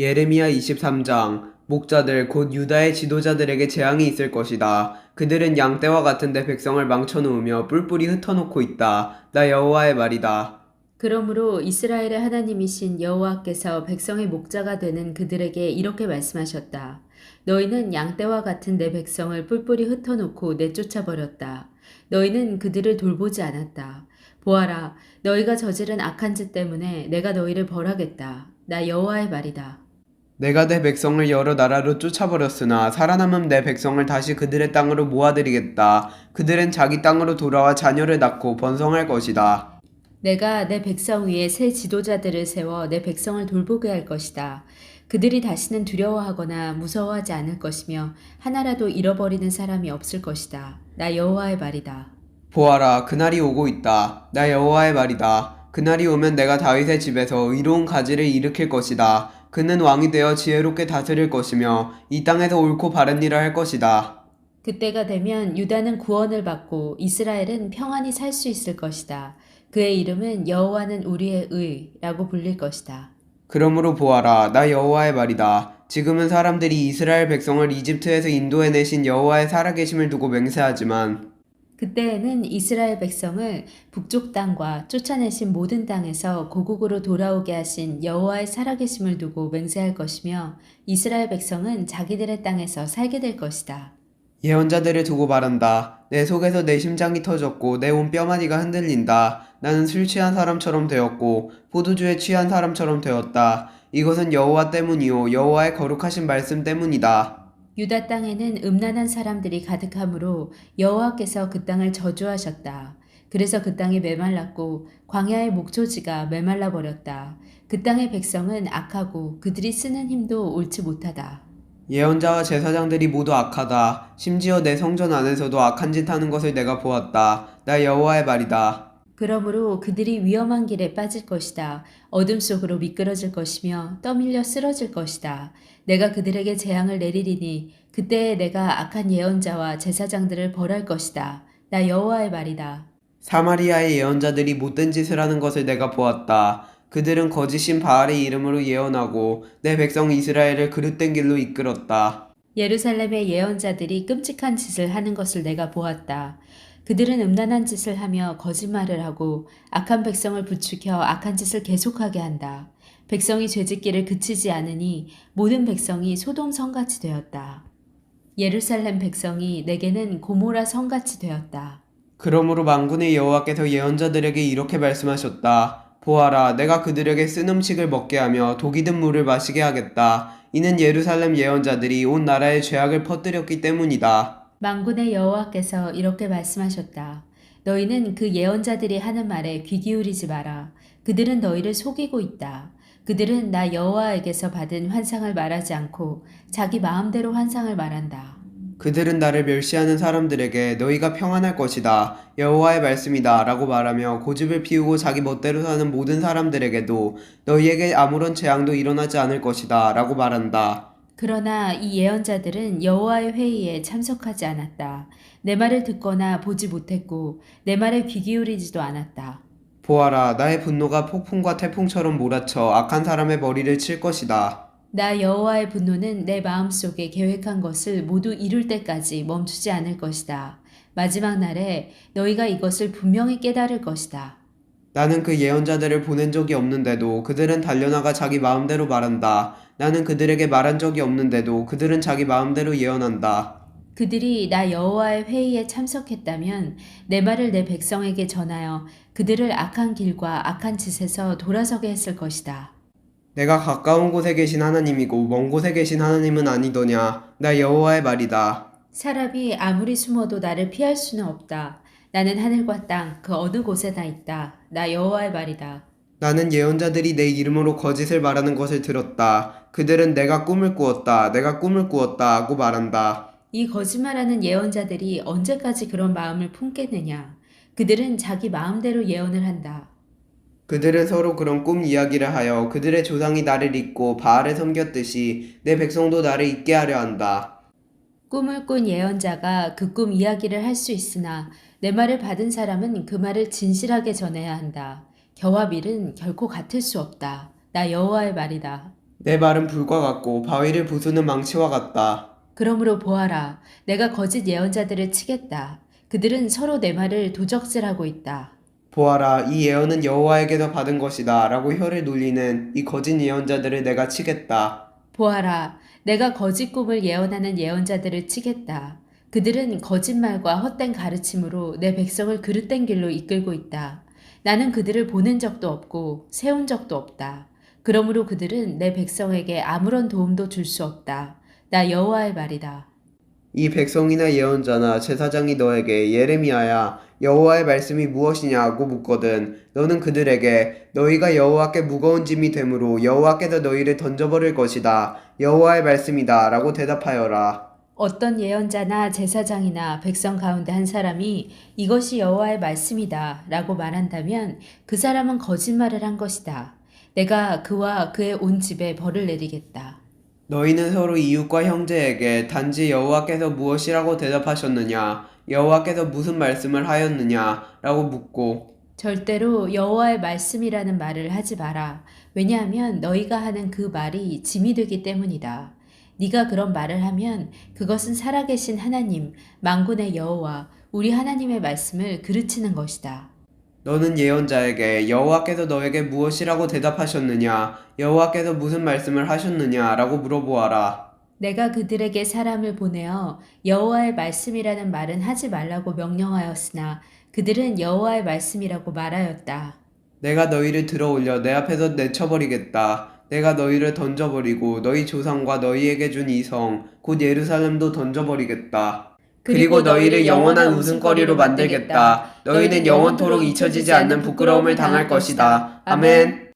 예레미야 23장 목자들 곧 유다의 지도자들에게 재앙이 있을 것이다. 그들은 양떼와 같은 내 백성을 망쳐놓으며 뿔뿔이 흩어놓고 있다. 나 여호와의 말이다. 그러므로 이스라엘의 하나님이신 여호와께서 백성의 목자가 되는 그들에게 이렇게 말씀하셨다. 너희는 양떼와 같은 내 백성을 뿔뿔이 흩어놓고 내쫓아 버렸다. 너희는 그들을 돌보지 않았다. 보아라, 너희가 저지른 악한 짓 때문에 내가 너희를 벌하겠다. 나 여호와의 말이다. 내가 내 백성을 여러 나라로 쫓아버렸으나 살아남은 내 백성을 다시 그들의 땅으로 모아들이겠다. 그들은 자기 땅으로 돌아와 자녀를 낳고 번성할 것이다. 내가 내 백성 위에 새 지도자들을 세워 내 백성을 돌보게 할 것이다. 그들이 다시는 두려워하거나 무서워하지 않을 것이며 하나라도 잃어버리는 사람이 없을 것이다. 나 여호와의 말이다. 보아라, 그날이 오고 있다. 나 여호와의 말이다. 그날이 오면 내가 다윗의 집에서 의로운 가지를 일으킬 것이다. 그는 왕이 되어 지혜롭게 다스릴 것이며 이 땅에서 옳고 바른 일을 할 것이다. 그때가 되면 유다는 구원을 받고 이스라엘은 평안히 살 수 있을 것이다. 그의 이름은 여호와는 우리의 의라고 불릴 것이다. 그러므로 보아라, 나 여호와의 말이다. 지금은 사람들이 이스라엘 백성을 이집트에서 인도해내신 여호와의 살아계심을 두고 맹세하지만 그때에는 이스라엘 백성을 북쪽 땅과 쫓아내신 모든 땅에서 고국으로 돌아오게 하신 여호와의 살아계심을 두고 맹세할 것이며 이스라엘 백성은 자기들의 땅에서 살게 될 것이다. 예언자들을 두고 말한다. 내 속에서 내 심장이 터졌고 내 온 뼈마디가 흔들린다. 나는 술 취한 사람처럼 되었고 포도주에 취한 사람처럼 되었다. 이것은 여호와 때문이요 여호와의 거룩하신 말씀 때문이다. 유다 땅에는 음란한 사람들이 가득하므로 여호와께서 그 땅을 저주하셨다. 그래서 그 땅이 메말랐고 광야의 목초지가 메말라 버렸다. 그 땅의 백성은 악하고 그들이 쓰는 힘도 옳지 못하다. 예언자와 제사장들이 모두 악하다. 심지어 내 성전 안에서도 악한 짓 하는 것을 내가 보았다. 나 여호와의 말이다. 그러므로 그들이 위험한 길에 빠질 것이다. 어둠 속으로 미끄러질 것이며 떠밀려 쓰러질 것이다. 내가 그들에게 재앙을 내리리니 그때에 내가 악한 예언자와 제사장들을 벌할 것이다. 나 여호와의 말이다. 사마리아의 예언자들이 못된 짓을 하는 것을 내가 보았다. 그들은 거짓인 바알의 이름으로 예언하고 내 백성 이스라엘을 그릇된 길로 이끌었다. 예루살렘의 예언자들이 끔찍한 짓을 하는 것을 내가 보았다. 그들은 음란한 짓을 하며 거짓말을 하고 악한 백성을 부추겨 악한 짓을 계속하게 한다. 백성이 죄짓기를 그치지 않으니 모든 백성이 소돔 성같이 되었다. 예루살렘 백성이 내게는 고모라 성같이 되었다. 그러므로 만군의 여호와께서 예언자들에게 이렇게 말씀하셨다. 보아라, 내가 그들에게 쓴 음식을 먹게 하며 독이 든 물을 마시게 하겠다. 이는 예루살렘 예언자들이 온 나라에 죄악을 퍼뜨렸기 때문이다. 만군의 여호와께서 이렇게 말씀하셨다. 너희는 그 예언자들이 하는 말에 귀 기울이지 마라. 그들은 너희를 속이고 있다. 그들은 나 여호와에게서 받은 환상을 말하지 않고 자기 마음대로 환상을 말한다. 그들은 나를 멸시하는 사람들에게 너희가 평안할 것이다. 여호와의 말씀이다. 라고 말하며 고집을 피우고 자기 멋대로 사는 모든 사람들에게도 너희에게 아무런 재앙도 일어나지 않을 것이다. 라고 말한다. 그러나 이 예언자들은 여호와의 회의에 참석하지 않았다. 내 말을 듣거나 보지 못했고 내 말에 귀 기울이지도 않았다. 보아라, 나의 분노가 폭풍과 태풍처럼 몰아쳐 악한 사람의 머리를 칠 것이다. 나 여호와의 분노는 내 마음속에 계획한 것을 모두 이룰 때까지 멈추지 않을 것이다. 마지막 날에 너희가 이것을 분명히 깨달을 것이다. 나는 그 예언자들을 보낸 적이 없는데도 그들은 달려나가 자기 마음대로 말한다. 나는 그들에게 말한 적이 없는데도 그들은 자기 마음대로 예언한다. 그들이 나 여호와의 회의에 참석했다면 내 말을 내 백성에게 전하여 그들을 악한 길과 악한 짓에서 돌아서게 했을 것이다. 내가 가까운 곳에 계신 하나님이고 먼 곳에 계신 하나님은 아니더냐. 나 여호와의 말이다. 사람이 아무리 숨어도 나를 피할 수는 없다. 나는 하늘과 땅 그 어느 곳에나 있다. 나 여호와의 말이다. 나는 예언자들이 내 이름으로 거짓을 말하는 것을 들었다. 그들은 내가 꿈을 꾸었다. 내가 꿈을 꾸었다 하고 말한다. 이 거짓말하는 예언자들이 언제까지 그런 마음을 품겠느냐? 그들은 자기 마음대로 예언을 한다. 그들은 서로 그런 꿈 이야기를 하여 그들의 조상이 나를 잊고 바알을 섬겼듯이 내 백성도 나를 잊게 하려 한다. 꿈을 꾼 예언자가 그 꿈 이야기를 할 수 있으나 내 말을 받은 사람은 그 말을 진실하게 전해야 한다. 겨와 밀은 결코 같을 수 없다. 나 여호와의 말이다. 내 말은 불과 같고 바위를 부수는 망치와 같다. 그러므로 보아라, 내가 거짓 예언자들을 치겠다. 그들은 서로 내 말을 도적질하고 있다. 보아라, 이 예언은 여호와에게서 받은 것이다 라고 혀를 놀리는 이 거짓 예언자들을 내가 치겠다. 보아라, 내가 거짓 꿈을 예언하는 예언자들을 치겠다. 그들은 거짓말과 헛된 가르침으로 내 백성을 그릇된 길로 이끌고 있다. 나는 그들을 보낸 적도 없고 세운 적도 없다. 그러므로 그들은 내 백성에게 아무런 도움도 줄 수 없다. 나 여호와의 말이다. 이 백성이나 예언자나 제사장이 너에게 예레미야야 여호와의 말씀이 무엇이냐고 묻거든 너는 그들에게 너희가 여호와께 무거운 짐이 되므로 여호와께서 너희를 던져버릴 것이다. 여호와의 말씀이다 라고 대답하여라. 어떤 예언자나 제사장이나 백성 가운데 한 사람이 이것이 여호와의 말씀이다 라고 말한다면 그 사람은 거짓말을 한 것이다. 내가 그와 그의 온 집에 벌을 내리겠다. 너희는 서로 이웃과 형제에게 단지 여호와께서 무엇이라고 대답하셨느냐 여호와께서 무슨 말씀을 하였느냐 라고 묻고 절대로 여호와의 말씀이라는 말을 하지 마라. 왜냐하면 너희가 하는 그 말이 짐이 되기 때문이다. 네가 그런 말을 하면 그것은 살아계신 하나님, 만군의 여호와, 우리 하나님의 말씀을 그르치는 것이다. 너는 예언자에게 여호와께서 너에게 무엇이라고 대답하셨느냐 여호와께서 무슨 말씀을 하셨느냐 라고 물어보아라. 내가 그들에게 사람을 보내어 여호와의 말씀이라는 말은 하지 말라고 명령하였으나 그들은 여호와의 말씀이라고 말하였다. 내가 너희를 들어올려 내 앞에서 내쳐버리겠다. 내가 너희를 던져버리고 너희 조상과 너희에게 준 이 성, 곧 예루살렘도 던져버리겠다. 그리고 너희를 영원한 웃음거리로 만들겠다. 너희는 영원토록 잊혀지지 않는 부끄러움을 당할 것이다. 아멘.